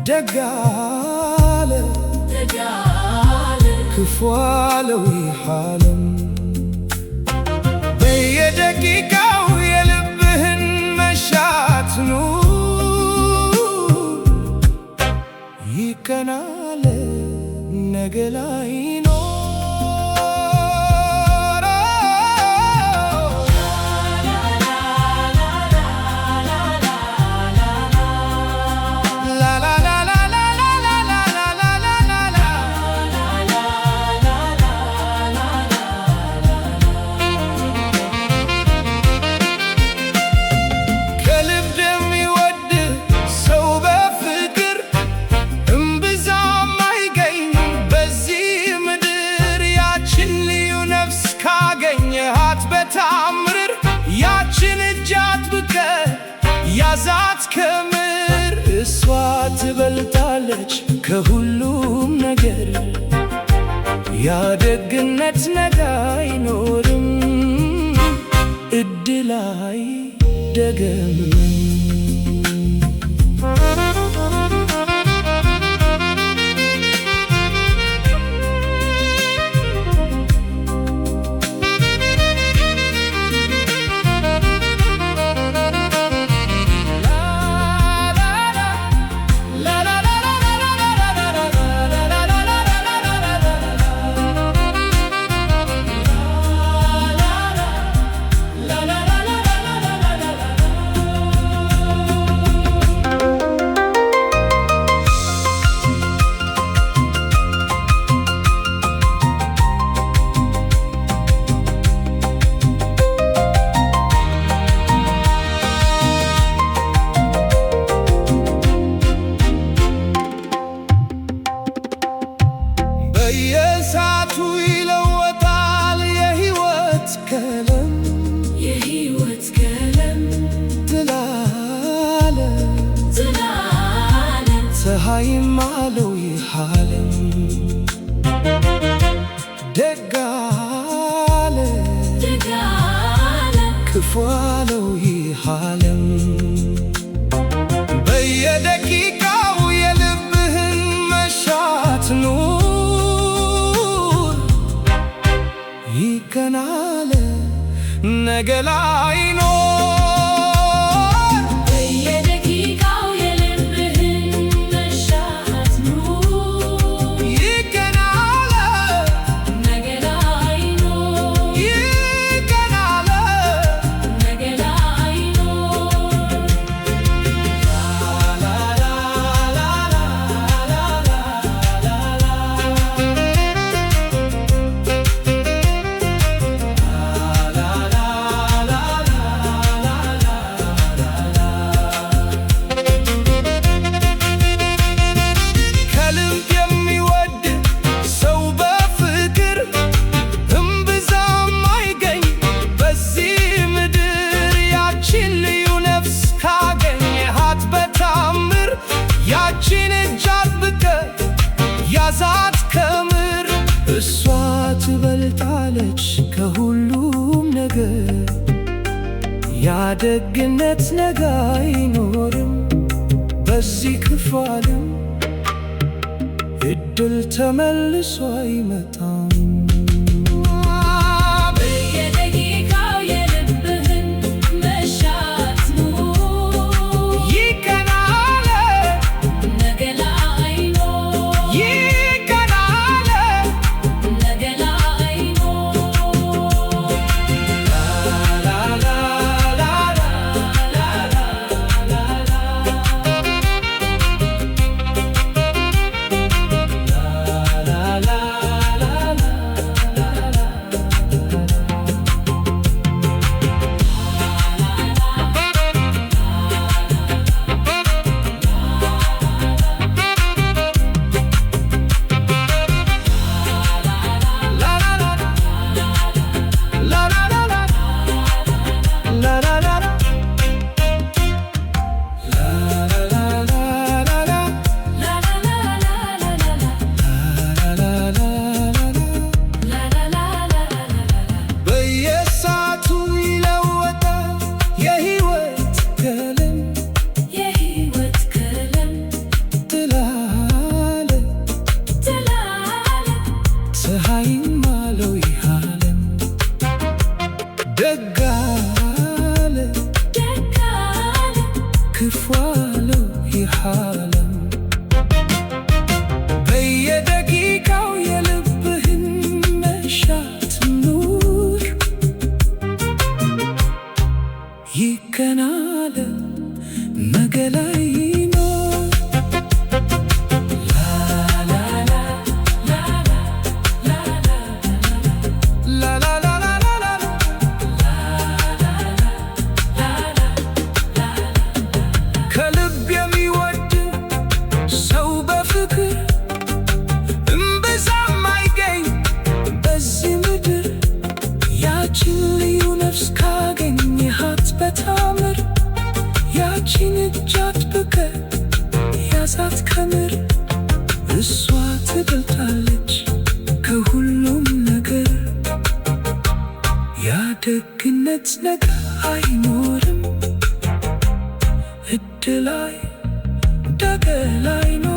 ደጋለ ክፉ አለው ይህ ዓለም በየደቂቃው የልብህን መሻት ኑር ይቀናል ነገ ላይ በታምር ያችን እጅ አጥብቀህ ያዛት ከምር እሷ ትበልጣለች ከሁሉም ነገር ያደግነት ነገ አይኖርም እድል አይደገምም በየሰዓቱ ይለወጣል የሕይወት ቀለም ትላለ ፀሐይም አለው ይህ ዓለም ደጋለ ክፉ አለው ይህ ዓለም በየደቂቃው የልብህን መሻት ኑር ይቀናል ነገ ላይ በየደቂቃው የልብህን መሻት ኑር ይቀናል ነገ ላይ ይቀናል ነገ ላይ ያችን እጅ አጥብቀህ ያዛት ከምር እሷ ትበልጣለች ከሁሉም ነገር ያደግነት ነገ አይኖርም በዚህ ክፉ ዓለም እድል ተመልሶ አይመጣም በየደቂቃው የልብህን መሻት ኑር ይቀናል ነገ ላይ ይቀናል ነገ ላይ la la la ቢያምር እሷ ትበልጣለች ከሁሉም ነገር። ያደግነት ነገ አይኖርም እድል ላይ ነገ ላይ ነው